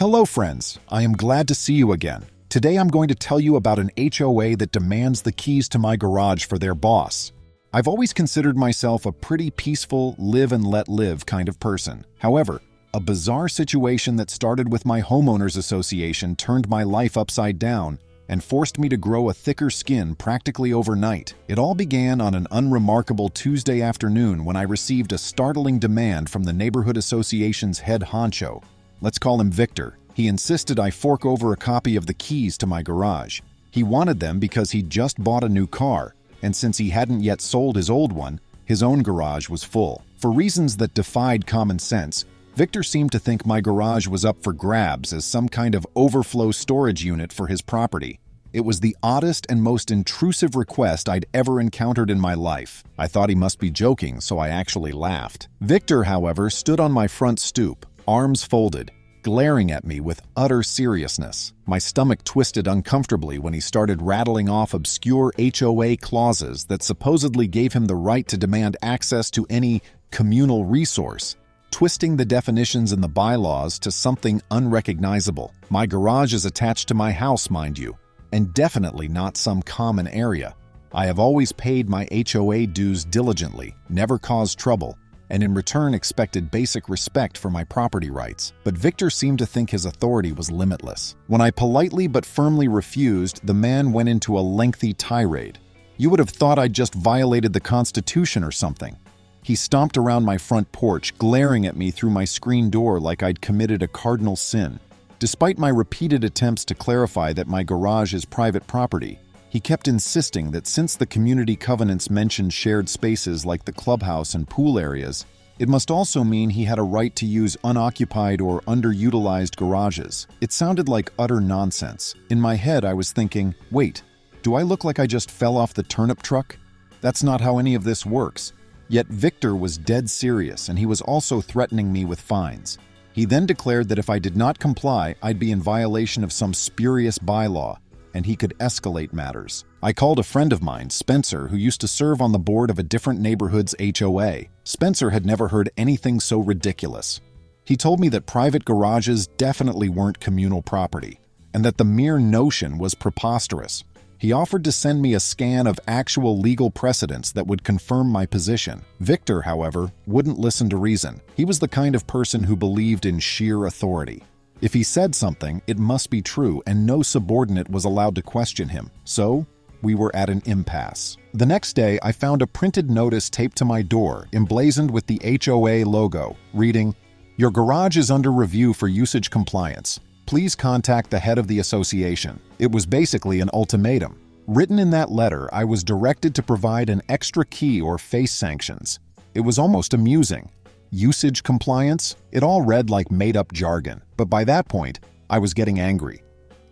Hello friends, I am glad to see you again. Today I'm going to tell you about an HOA that demands the keys to my garage for their boss. I've always considered myself a pretty peaceful, live and let live kind of person. However, a bizarre situation that started with my homeowners association turned my life upside down and forced me to grow a thicker skin practically overnight. It all began on an unremarkable Tuesday afternoon when I received a startling demand from the neighborhood association's head honcho. Let's call him Victor. He insisted I fork over a copy of the keys to my garage. He wanted them because he'd just bought a new car, and since he hadn't yet sold his old one, his own garage was full. For reasons that defied common sense, Victor seemed to think my garage was up for grabs as some kind of overflow storage unit for his property. It was the oddest and most intrusive request I'd ever encountered in my life. I thought he must be joking, so I actually laughed. Victor, however, stood on my front stoop, arms folded, glaring at me with utter seriousness. My stomach twisted uncomfortably when he started rattling off obscure HOA clauses that supposedly gave him the right to demand access to any communal resource, twisting the definitions in the bylaws to something unrecognizable. My garage is attached to my house, mind you, and definitely not some common area. I have always paid my HOA dues diligently, never caused trouble, and in return expected basic respect for my property rights. But Victor seemed to think his authority was limitless. When I politely but firmly refused, the man went into a lengthy tirade. You would have thought I'd just violated the Constitution or something. He stomped around my front porch, glaring at me through my screen door like I'd committed a cardinal sin. Despite my repeated attempts to clarify that my garage is private property, he kept insisting that since the community covenants mentioned shared spaces like the clubhouse and pool areas, it must also mean he had a right to use unoccupied or underutilized garages. It sounded like utter nonsense. In my head, I was thinking, wait, do I look like I just fell off the turnip truck? That's not how any of this works. Yet Victor was dead serious, and he was also threatening me with fines. He then declared that if I did not comply, I'd be in violation of some spurious bylaw, and he could escalate matters. I called a friend of mine, Spencer, who used to serve on the board of a different neighborhood's HOA. Spencer had never heard anything so ridiculous. He told me that private garages definitely weren't communal property, and that the mere notion was preposterous. He offered to send me a scan of actual legal precedents that would confirm my position. Victor, however, wouldn't listen to reason. He was the kind of person who believed in sheer authority. If he said something, it must be true, and no subordinate was allowed to question him. So, we were at an impasse. The next day, I found a printed notice taped to my door, emblazoned with the HOA logo, reading, "Your garage is under review for usage compliance. Please contact the head of the association." It was basically an ultimatum. Written in that letter, I was directed to provide an extra key or face sanctions. It was almost amusing. Usage compliance? It all read like made-up jargon, but by that point, I was getting angry.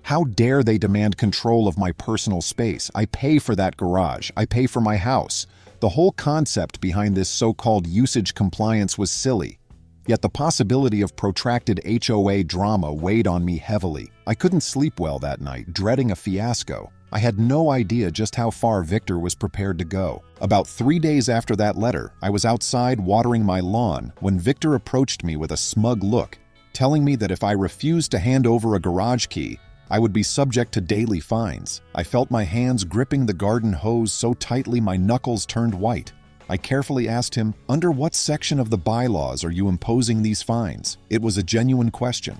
How dare they demand control of my personal space? I pay for that garage. I pay for my house. The whole concept behind this so-called usage compliance was silly. Yet the possibility of protracted HOA drama weighed on me heavily. I couldn't sleep well that night, dreading a fiasco. I had no idea just how far Victor was prepared to go. About 3 days after that letter, I was outside watering my lawn when Victor approached me with a smug look, telling me that if I refused to hand over a garage key, I would be subject to daily fines. I felt my hands gripping the garden hose so tightly my knuckles turned white. I carefully asked him, "Under what section of the bylaws are you imposing these fines?" It was a genuine question.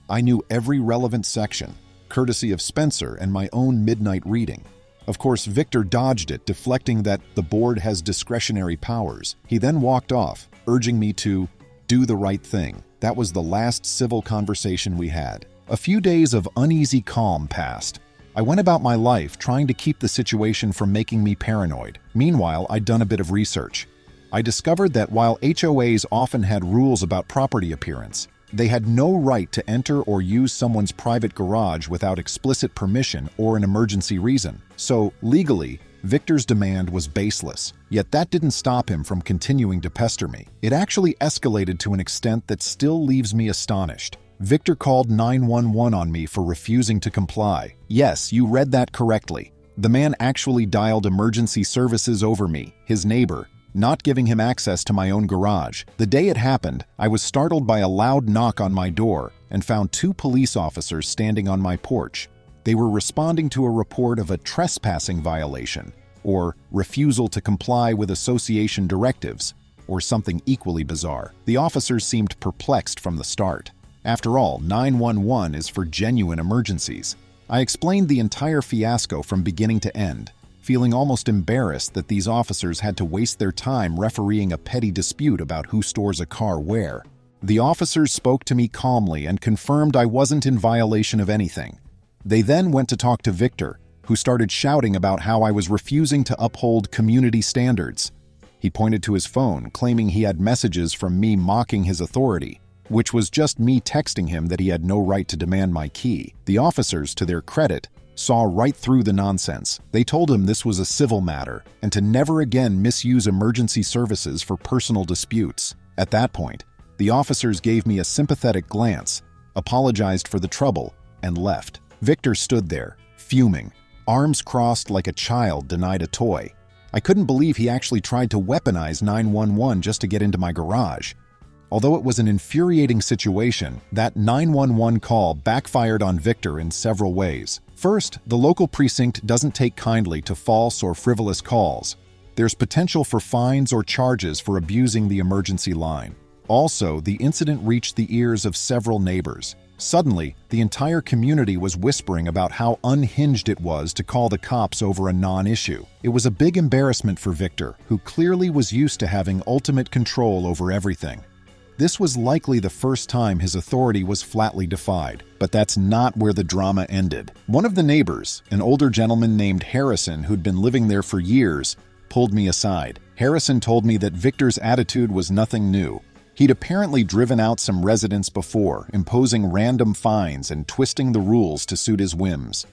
I knew every relevant section, courtesy of Spencer and my own midnight reading. Of course, Victor dodged it, deflecting that the board has discretionary powers. He then walked off, urging me to do the right thing. That was the last civil conversation we had. A few days of uneasy calm passed. I went about my life trying to keep the situation from making me paranoid. Meanwhile, I'd done a bit of research. I discovered that while HOAs often had rules about property appearance, they had no right to enter or use someone's private garage without explicit permission or an emergency reason. So, legally, Victor's demand was baseless. Yet that didn't stop him from continuing to pester me. It actually escalated to an extent that still leaves me astonished. Victor called 911 on me for refusing to comply. Yes, you read that correctly. The man actually dialed emergency services over me, his neighbor, not giving him access to my own garage. The day it happened, I was startled by a loud knock on my door and found two police officers standing on my porch. They were responding to a report of a trespassing violation, or refusal to comply with association directives, or something equally bizarre. The officers seemed perplexed from the start. After all, 911 is for genuine emergencies. I explained the entire fiasco from beginning to end, feeling almost embarrassed that these officers had to waste their time refereeing a petty dispute about who stores a car where. The officers spoke to me calmly and confirmed I wasn't in violation of anything. They then went to talk to Victor, who started shouting about how I was refusing to uphold community standards. He pointed to his phone, claiming he had messages from me mocking his authority, which was just me texting him that he had no right to demand my key. The officers, to their credit, saw right through the nonsense. They told him this was a civil matter and to never again misuse emergency services for personal disputes. At that point, the officers gave me a sympathetic glance, apologized for the trouble, and left. Victor stood there, fuming, arms crossed like a child denied a toy. I couldn't believe he actually tried to weaponize 911 just to get into my garage. Although it was an infuriating situation, that 911 call backfired on Victor in several ways. First, the local precinct doesn't take kindly to false or frivolous calls. There's potential for fines or charges for abusing the emergency line. Also, the incident reached the ears of several neighbors. Suddenly, the entire community was whispering about how unhinged it was to call the cops over a non-issue. It was a big embarrassment for Victor, who clearly was used to having ultimate control over everything. This was likely the first time his authority was flatly defied, but that's not where the drama ended. One of the neighbors, an older gentleman named Harrison who'd been living there for years, pulled me aside. Harrison told me that Victor's attitude was nothing new. He'd apparently driven out some residents before, imposing random fines and twisting the rules to suit his whims.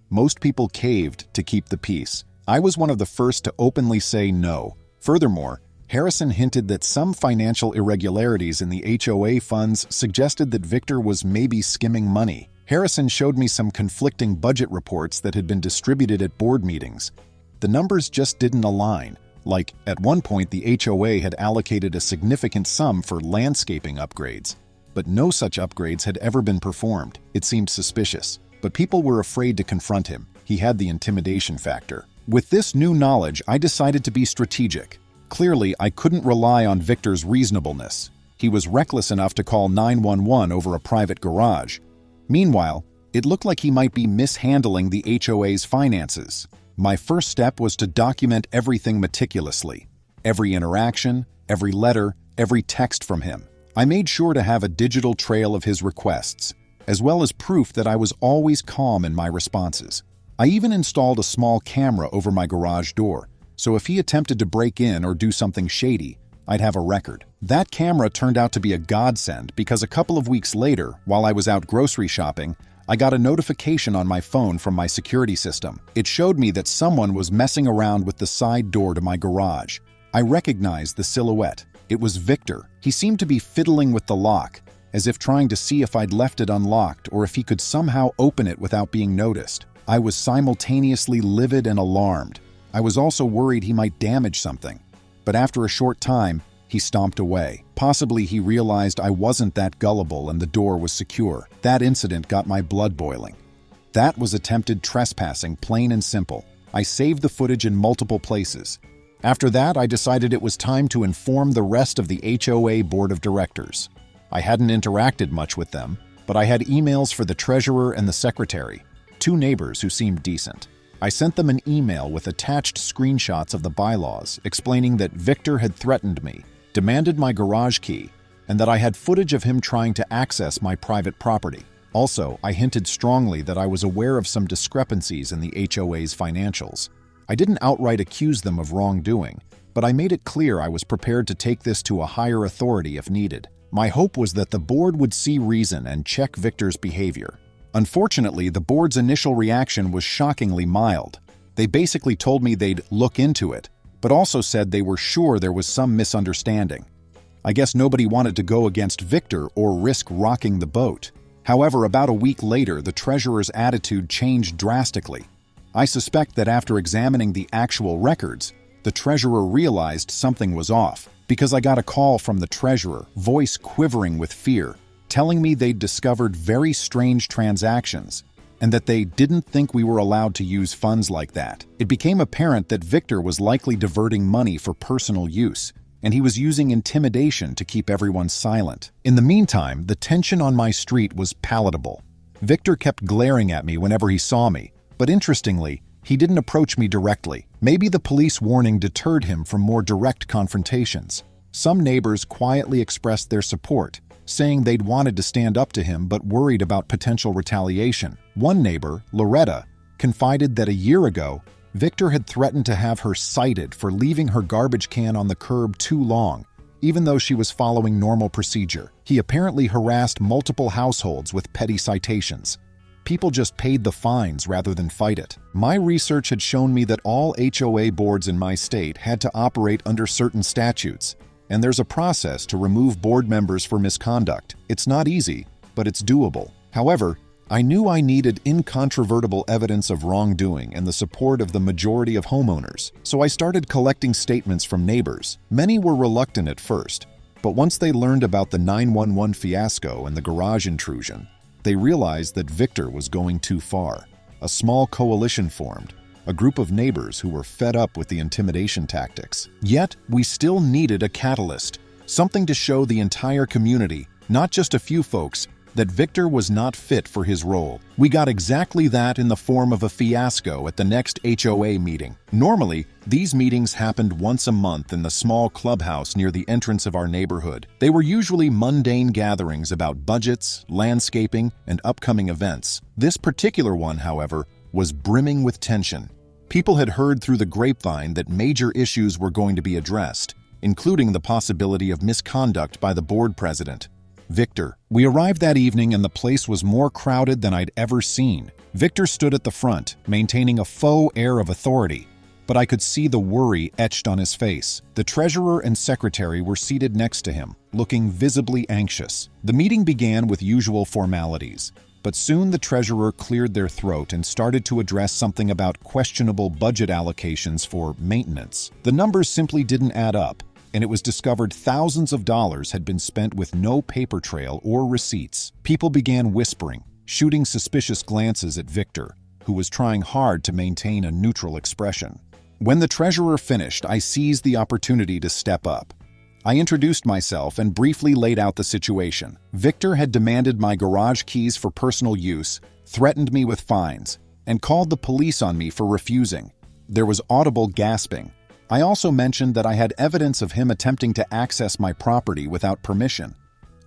Most people caved to keep the peace. I was one of the first to openly say no. Furthermore, Harrison hinted that some financial irregularities in the HOA funds suggested that Victor was maybe skimming money. Harrison showed me some conflicting budget reports that had been distributed at board meetings. The numbers just didn't align. Like, at one point the HOA had allocated a significant sum for landscaping upgrades, but no such upgrades had ever been performed. It seemed suspicious, but people were afraid to confront him. He had the intimidation factor. With this new knowledge, I decided to be strategic. Clearly, I couldn't rely on Victor's reasonableness. He was reckless enough to call 911 over a private garage. Meanwhile, it looked like he might be mishandling the HOA's finances. My first step was to document everything meticulously. Every interaction, every letter, every text from him. I made sure to have a digital trail of his requests, as well as proof that I was always calm in my responses. I even installed a small camera over my garage door, so if he attempted to break in or do something shady, I'd have a record. That camera turned out to be a godsend because a couple of weeks later, while I was out grocery shopping, I got a notification on my phone from my security system. It showed me that someone was messing around with the side door to my garage. I recognized the silhouette. It was Victor. He seemed to be fiddling with the lock, as if trying to see if I'd left it unlocked or if he could somehow open it without being noticed. I was simultaneously livid and alarmed. I was also worried he might damage something. But after a short time, he stomped away. Possibly he realized I wasn't that gullible and the door was secure. That incident got my blood boiling. That was attempted trespassing, plain and simple. I saved the footage in multiple places. After that, I decided it was time to inform the rest of the HOA board of directors. I hadn't interacted much with them, but I had emails for the treasurer and the secretary, two neighbors who seemed decent. I sent them an email with attached screenshots of the bylaws explaining that Victor had threatened me, demanded my garage key, and that I had footage of him trying to access my private property. Also, I hinted strongly that I was aware of some discrepancies in the HOA's financials. I didn't outright accuse them of wrongdoing, but I made it clear I was prepared to take this to a higher authority if needed. My hope was that the board would see reason and check Victor's behavior. Unfortunately, the board's initial reaction was shockingly mild. They basically told me they'd look into it, but also said they were sure there was some misunderstanding. I guess nobody wanted to go against Victor or risk rocking the boat. However, about a week later, the treasurer's attitude changed drastically. I suspect that after examining the actual records, The treasurer realized something was off, because I got a call from the treasurer, voice quivering with fear, telling me they'd discovered very strange transactions and that they didn't think we were allowed to use funds like that. It became apparent that Victor was likely diverting money for personal use, and he was using intimidation to keep everyone silent. In the meantime, the tension on my street was palatable. Victor kept glaring at me whenever he saw me, but interestingly, he didn't approach me directly. Maybe the police warning deterred him from more direct confrontations. Some neighbors quietly expressed their support, saying they'd wanted to stand up to him but worried about potential retaliation. One neighbor, Loretta, confided that a year ago, Victor had threatened to have her cited for leaving her garbage can on the curb too long, even though she was following normal procedure. He apparently harassed multiple households with petty citations. People just paid the fines rather than fight it. My research had shown me that all HOA boards in my state had to operate under certain statutes, and there's a process to remove board members for misconduct. It's not easy, but it's doable. However, I knew I needed incontrovertible evidence of wrongdoing and the support of the majority of homeowners, so I started collecting statements from neighbors. Many were reluctant at first, but once they learned about the 911 fiasco and the garage intrusion, they realized that Victor was going too far. A small coalition formed, a group of neighbors who were fed up with the intimidation tactics. Yet, we still needed a catalyst, something to show the entire community, not just a few folks, that Victor was not fit for his role. We got exactly that in the form of a fiasco at the next HOA meeting. Normally, these meetings happened once a month in the small clubhouse near the entrance of our neighborhood. They were usually mundane gatherings about budgets, landscaping, and upcoming events. This particular one, however, was brimming with tension. People had heard through the grapevine that major issues were going to be addressed, including the possibility of misconduct by the board president, Victor. We arrived that evening and the place was more crowded than I'd ever seen. Victor stood at the front, maintaining a faux air of authority, but I could see the worry etched on his face. The treasurer and secretary were seated next to him, looking visibly anxious. The meeting began with usual formalities, but soon the treasurer cleared their throat and started to address something about questionable budget allocations for maintenance. The numbers simply didn't add up, and it was discovered thousands of dollars had been spent with no paper trail or receipts. People began whispering, shooting suspicious glances at Victor, who was trying hard to maintain a neutral expression. When the treasurer finished, I seized the opportunity to step up. I introduced myself and briefly laid out the situation. Victor had demanded my garage keys for personal use, threatened me with fines, and called the police on me for refusing. There was audible gasping. I also mentioned that I had evidence of him attempting to access my property without permission.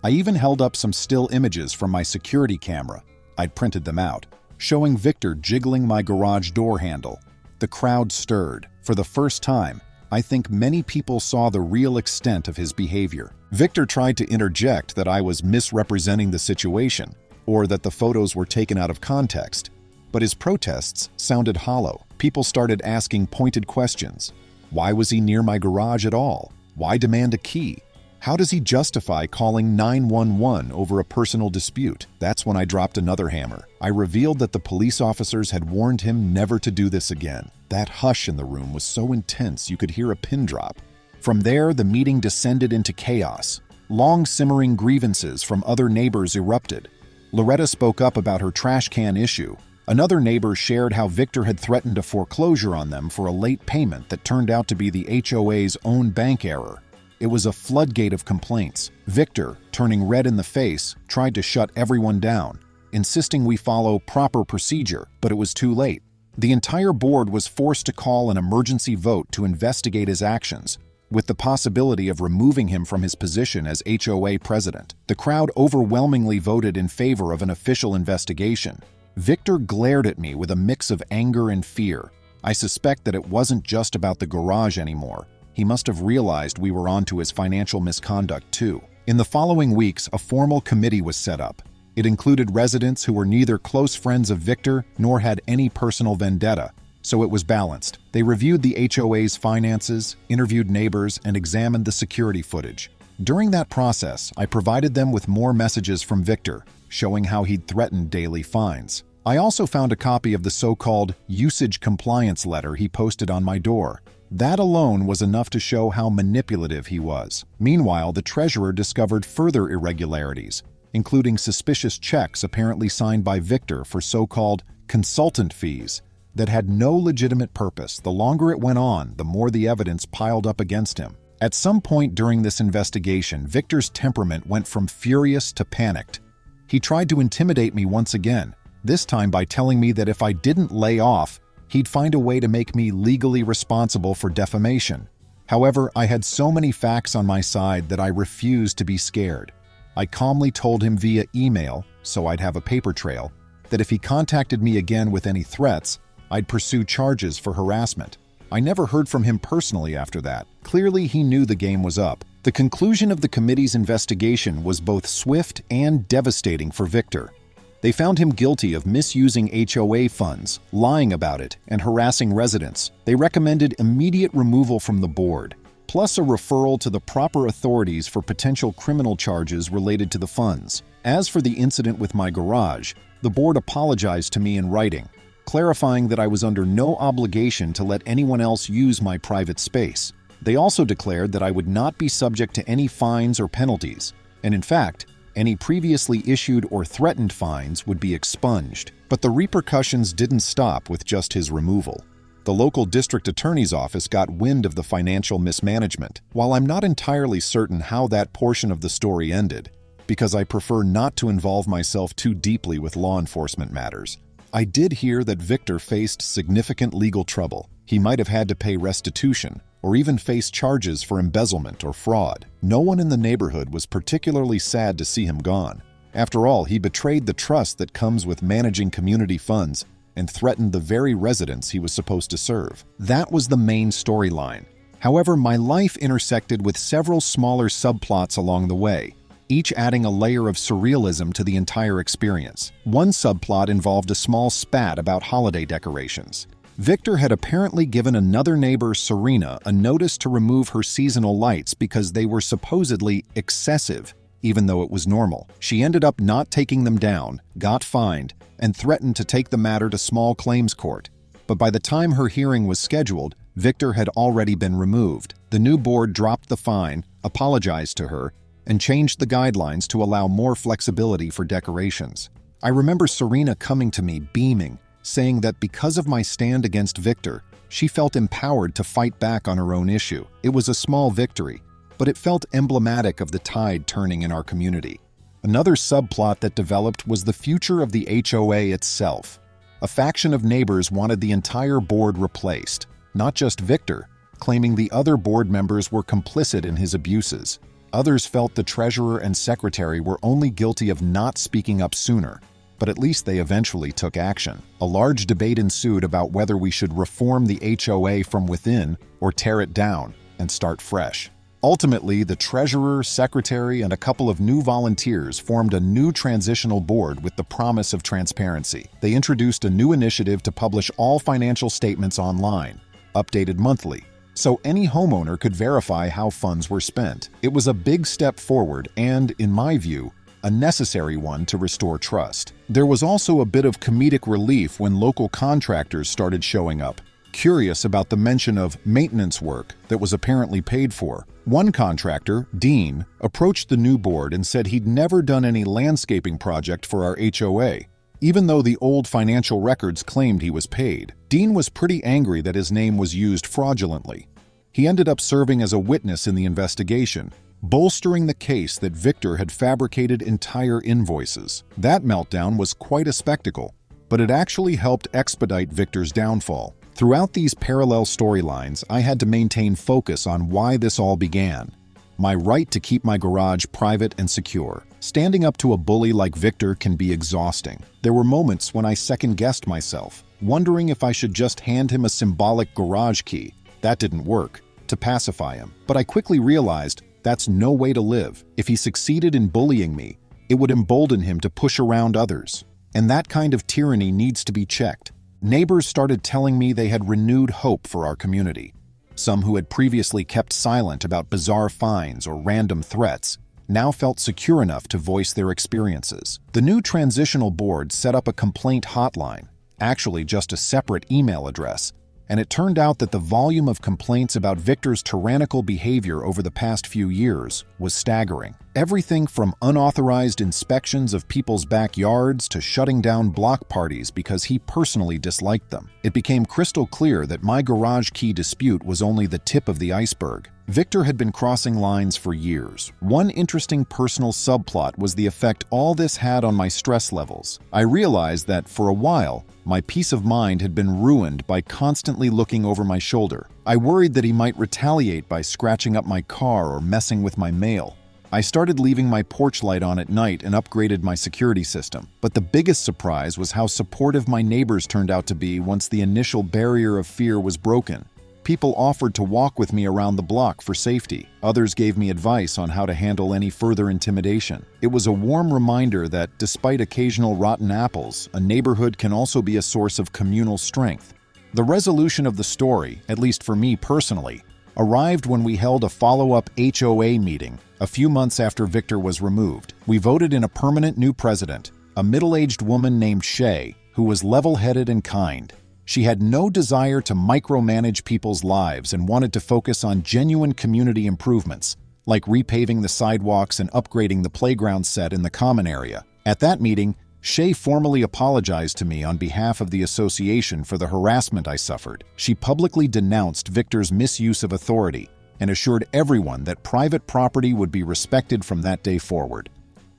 I even held up some still images from my security camera. I'd printed them out, showing Victor jiggling my garage door handle. The crowd stirred. For the first time, I think many people saw the real extent of his behavior. Victor tried to interject that I was misrepresenting the situation, or that the photos were taken out of context, but his protests sounded hollow. People started asking pointed questions. Why was he near my garage at all? Why demand a key? How does he justify calling 911 over a personal dispute? That's when I dropped another hammer. I revealed that the police officers had warned him never to do this again. That hush in the room was so intense you could hear a pin drop. From there, the meeting descended into chaos. Long simmering grievances from other neighbors erupted. Loretta spoke up about her trash can issue. Another neighbor shared how Victor had threatened a foreclosure on them for a late payment that turned out to be the HOA's own bank error. It was a floodgate of complaints. Victor, turning red in the face, tried to shut everyone down, insisting we follow proper procedure, but it was too late. The entire board was forced to call an emergency vote to investigate his actions, with the possibility of removing him from his position as HOA president. The crowd overwhelmingly voted in favor of an official investigation. Victor glared at me with a mix of anger and fear. I suspect that it wasn't just about the garage anymore. He must have realized we were onto his financial misconduct too. In the following weeks, a formal committee was set up. It included residents who were neither close friends of Victor nor had any personal vendetta, so it was balanced. They reviewed the HOA's finances, interviewed neighbors, and examined the security footage. During that process, I provided them with more messages from Victor, showing how he'd threatened daily fines. I also found a copy of the so-called usage compliance letter he posted on my door. That alone was enough to show how manipulative he was. Meanwhile, the treasurer discovered further irregularities, including suspicious checks apparently signed by Victor for so-called consultant fees that had no legitimate purpose. The longer it went on, the more the evidence piled up against him. At some point during this investigation, Victor's temperament went from furious to panicked. He tried to intimidate me once again, this time by telling me that if I didn't lay off, he'd find a way to make me legally responsible for defamation. However, I had so many facts on my side that I refused to be scared. I calmly told him via email, so I'd have a paper trail, that if he contacted me again with any threats, I'd pursue charges for harassment. I never heard from him personally after that. Clearly, he knew the game was up. The conclusion of the committee's investigation was both swift and devastating for Victor. They found him guilty of misusing HOA funds, lying about it, and harassing residents. They recommended immediate removal from the board, plus a referral to the proper authorities for potential criminal charges related to the funds. As for the incident with my garage, the board apologized to me in writing, clarifying that I was under no obligation to let anyone else use my private space. They also declared that I would not be subject to any fines or penalties, and in fact, any previously issued or threatened fines would be expunged. But the repercussions didn't stop with just his removal. The local district attorney's office got wind of the financial mismanagement. While I'm not entirely certain how that portion of the story ended, because I prefer not to involve myself too deeply with law enforcement matters, I did hear that Victor faced significant legal trouble. He might have had to pay restitution, or even face charges for embezzlement or fraud. No one in the neighborhood was particularly sad to see him gone. After all, he betrayed the trust that comes with managing community funds and threatened the very residents he was supposed to serve. That was the main storyline. However, my life intersected with several smaller subplots along the way, each adding a layer of surrealism to the entire experience. One subplot involved a small spat about holiday decorations. Victor had apparently given another neighbor, Serena, a notice to remove her seasonal lights because they were supposedly excessive, even though it was normal. She ended up not taking them down, got fined, and threatened to take the matter to small claims court. But by the time her hearing was scheduled, Victor had already been removed. The new board dropped the fine, apologized to her, and changed the guidelines to allow more flexibility for decorations. I remember Serena coming to me beaming, saying that because of my stand against Victor, she felt empowered to fight back on her own issue. It was a small victory, but it felt emblematic of the tide turning in our community. Another subplot that developed was the future of the HOA itself. A faction of neighbors wanted the entire board replaced, not just Victor, claiming the other board members were complicit in his abuses. Others felt the treasurer and secretary were only guilty of not speaking up sooner, but at least they eventually took action. A large debate ensued about whether we should reform the HOA from within or tear it down and start fresh. Ultimately, the treasurer, secretary, and a couple of new volunteers formed a new transitional board with the promise of transparency. They introduced a new initiative to publish all financial statements online, updated monthly, so any homeowner could verify how funds were spent. It was a big step forward and, in my view, a necessary one to restore trust. There was also a bit of comedic relief when local contractors started showing up, curious about the mention of maintenance work that was apparently paid for. One contractor, Dean, approached the new board and said he'd never done any landscaping project for our HOA, even though the old financial records claimed he was paid. Dean was pretty angry that his name was used fraudulently. He ended up serving as a witness in the investigation, bolstering the case that Victor had fabricated entire invoices. That meltdown was quite a spectacle, but it actually helped expedite Victor's downfall. Throughout these parallel storylines, I had to maintain focus on why this all began. My right to keep my garage private and secure. Standing up to a bully like Victor can be exhausting. There were moments when I second-guessed myself, wondering if I should just hand him a symbolic garage key. That didn't work, to pacify him. But I quickly realized that's no way to live. If he succeeded in bullying me, it would embolden him to push around others. And that kind of tyranny needs to be checked. Neighbors started telling me they had renewed hope for our community. Some who had previously kept silent about bizarre fines or random threats now felt secure enough to voice their experiences. The new transitional board set up a complaint hotline, actually just a separate email address, and it turned out that the volume of complaints about Victor's tyrannical behavior over the past few years was staggering. Everything from unauthorized inspections of people's backyards to shutting down block parties because he personally disliked them. It became crystal clear that my garage key dispute was only the tip of the iceberg. Victor had been crossing lines for years. One interesting personal subplot was the effect all this had on my stress levels. I realized that, for a while, my peace of mind had been ruined by constantly looking over my shoulder. I worried that he might retaliate by scratching up my car or messing with my mail. I started leaving my porch light on at night and upgraded my security system. But the biggest surprise was how supportive my neighbors turned out to be once the initial barrier of fear was broken. People offered to walk with me around the block for safety. Others gave me advice on how to handle any further intimidation. It was a warm reminder that, despite occasional rotten apples, a neighborhood can also be a source of communal strength. The resolution of the story, at least for me personally, arrived when we held a follow-up HOA meeting a few months after Victor was removed. We voted in a permanent new president, a middle-aged woman named Shay, who was level-headed and kind. She had no desire to micromanage people's lives and wanted to focus on genuine community improvements, like repaving the sidewalks and upgrading the playground set in the common area. At that meeting, Shay formally apologized to me on behalf of the association for the harassment I suffered. She publicly denounced Victor's misuse of authority and assured everyone that private property would be respected from that day forward.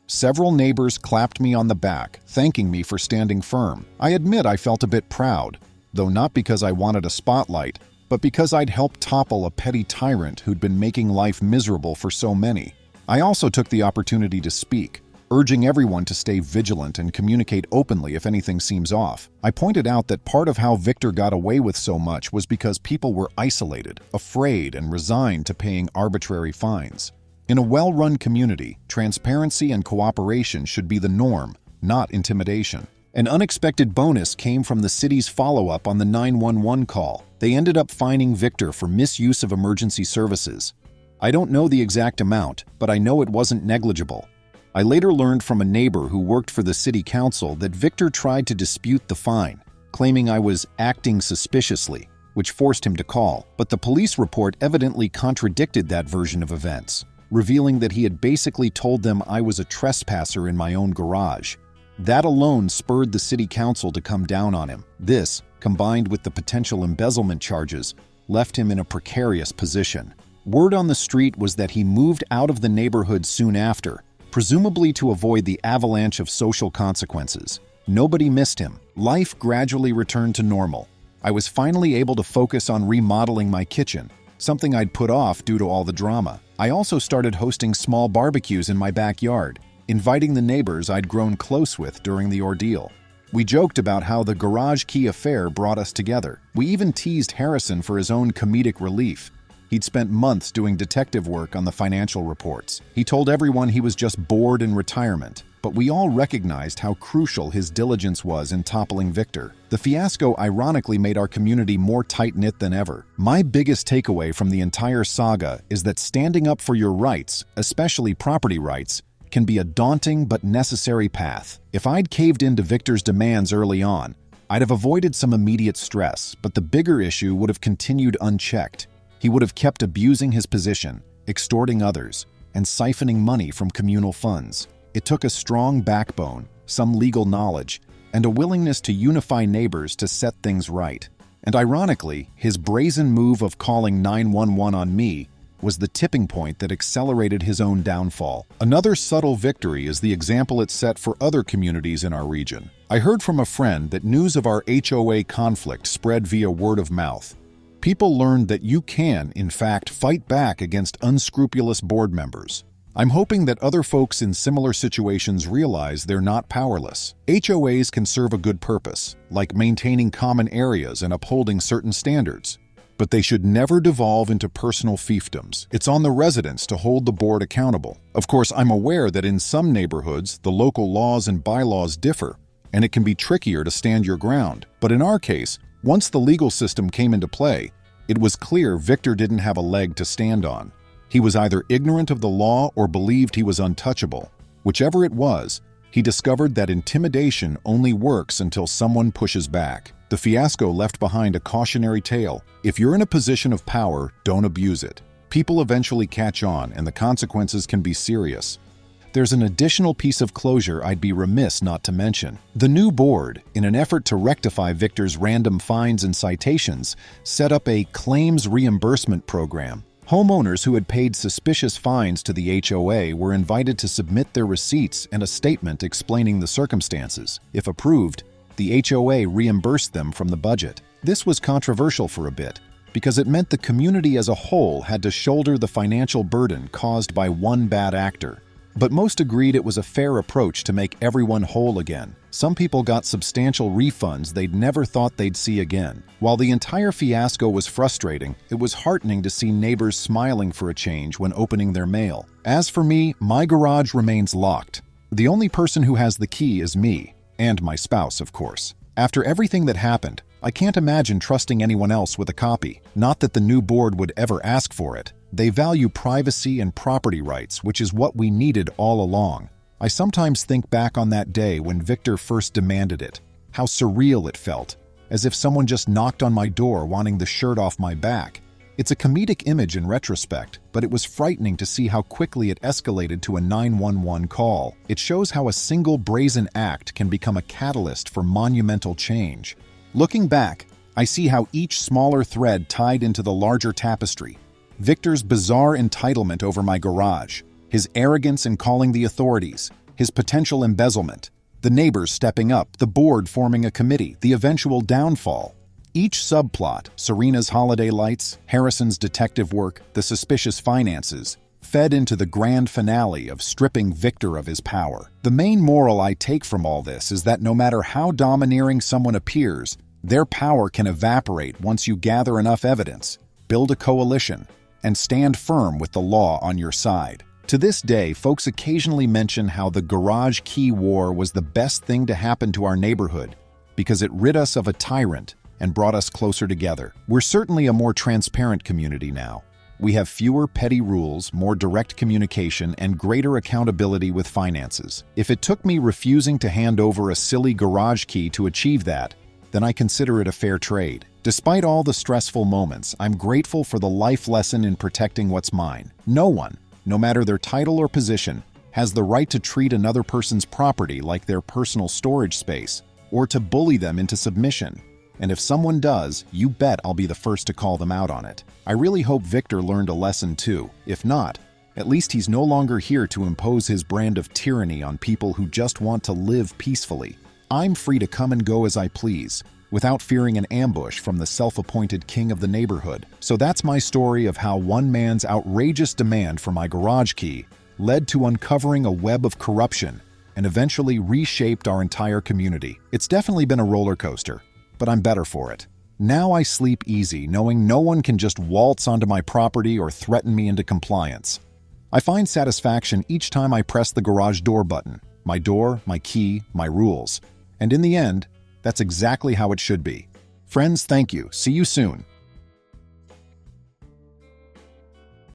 Several neighbors clapped me on the back, thanking me for standing firm. I admit I felt a bit proud, though not because I wanted a spotlight, but because I'd helped topple a petty tyrant who'd been making life miserable for so many. I also took the opportunity to speak, urging everyone to stay vigilant and communicate openly if anything seems off. I pointed out that part of how Victor got away with so much was because people were isolated, afraid, and resigned to paying arbitrary fines. In a well-run community, transparency and cooperation should be the norm, not intimidation. An unexpected bonus came from the city's follow-up on the 911 call. They ended up fining Victor for misuse of emergency services. I don't know the exact amount, but I know it wasn't negligible. I later learned from a neighbor who worked for the city council that Victor tried to dispute the fine, claiming I was acting suspiciously, which forced him to call. But the police report evidently contradicted that version of events, revealing that he had basically told them I was a trespasser in my own garage. That alone spurred the city council to come down on him. This, combined with the potential embezzlement charges, left him in a precarious position. Word on the street was that he moved out of the neighborhood soon after, presumably to avoid the avalanche of social consequences. Nobody missed him. Life gradually returned to normal. I was finally able to focus on remodeling my kitchen, something I'd put off due to all the drama. I also started hosting small barbecues in my backyard, inviting the neighbors I'd grown close with during the ordeal. We joked about how the garage key affair brought us together. We even teased Harrison for his own comedic relief. He'd spent months doing detective work on the financial reports. He told everyone he was just bored in retirement, but we all recognized how crucial his diligence was in toppling Victor. The fiasco ironically made our community more tight-knit than ever. My biggest takeaway from the entire saga is that standing up for your rights, especially property rights, can be a daunting but necessary path. If I'd caved into Victor's demands early on, I'd have avoided some immediate stress, but the bigger issue would have continued unchecked. He would have kept abusing his position, extorting others, and siphoning money from communal funds. It took a strong backbone, some legal knowledge, and a willingness to unify neighbors to set things right. And ironically, his brazen move of calling 911 on me was the tipping point that accelerated his own downfall. Another subtle victory is the example it set for other communities in our region. I heard from a friend that news of our HOA conflict spread via word of mouth. People learned that you can, in fact, fight back against unscrupulous board members. I'm hoping that other folks in similar situations realize they're not powerless. HOAs can serve a good purpose, like maintaining common areas and upholding certain standards. But they should never devolve into personal fiefdoms. It's on the residents to hold the board accountable. Of course, I'm aware that in some neighborhoods, the local laws and bylaws differ, and it can be trickier to stand your ground. But in our case, once the legal system came into play, it was clear Victor didn't have a leg to stand on. He was either ignorant of the law or believed he was untouchable. Whichever it was, he discovered that intimidation only works until someone pushes back. The fiasco left behind a cautionary tale. If you're in a position of power, don't abuse it. People eventually catch on, and the consequences can be serious. There's an additional piece of closure I'd be remiss not to mention. The new board, in an effort to rectify Victor's random fines and citations, set up a claims reimbursement program. Homeowners who had paid suspicious fines to the HOA were invited to submit their receipts and a statement explaining the circumstances. If approved, the HOA reimbursed them from the budget. This was controversial for a bit, because it meant the community as a whole had to shoulder the financial burden caused by one bad actor. But most agreed it was a fair approach to make everyone whole again. Some people got substantial refunds they'd never thought they'd see again. While the entire fiasco was frustrating, it was heartening to see neighbors smiling for a change when opening their mail. As for me, my garage remains locked. The only person who has the key is me, and my spouse, of course. After everything that happened, I can't imagine trusting anyone else with a copy. Not that the new board would ever ask for it. They value privacy and property rights, which is what we needed all along. I sometimes think back on that day when Victor first demanded it. How surreal it felt, as if someone just knocked on my door wanting the shirt off my back. It's a comedic image in retrospect, but it was frightening to see how quickly it escalated to a 911 call. It shows how a single brazen act can become a catalyst for monumental change. Looking back, I see how each smaller thread tied into the larger tapestry. Victor's bizarre entitlement over my garage, his arrogance in calling the authorities, his potential embezzlement, the neighbors stepping up, the board forming a committee, the eventual downfall. Each subplot, Serena's holiday lights, Harrison's detective work, the suspicious finances, fed into the grand finale of stripping Victor of his power. The main moral I take from all this is that no matter how domineering someone appears, their power can evaporate once you gather enough evidence, build a coalition, and stand firm with the law on your side. To this day, folks occasionally mention how the garage key war was the best thing to happen to our neighborhood because it rid us of a tyrant and brought us closer together. We're certainly a more transparent community now. We have fewer petty rules, more direct communication, and greater accountability with finances. If it took me refusing to hand over a silly garage key to achieve that, then I consider it a fair trade. Despite all the stressful moments, I'm grateful for the life lesson in protecting what's mine. No one, no matter their title or position, has the right to treat another person's property like their personal storage space, or to bully them into submission. And if someone does, you bet I'll be the first to call them out on it. I really hope Victor learned a lesson too. If not, at least he's no longer here to impose his brand of tyranny on people who just want to live peacefully. I'm free to come and go as I please, without fearing an ambush from the self-appointed king of the neighborhood. So that's my story of how one man's outrageous demand for my garage key led to uncovering a web of corruption and eventually reshaped our entire community. It's definitely been a roller coaster, but I'm better for it. Now I sleep easy, knowing no one can just waltz onto my property or threaten me into compliance. I find satisfaction each time I press the garage door button. My door, my key, my rules. And in the end, that's exactly how it should be. Friends, thank you. See you soon.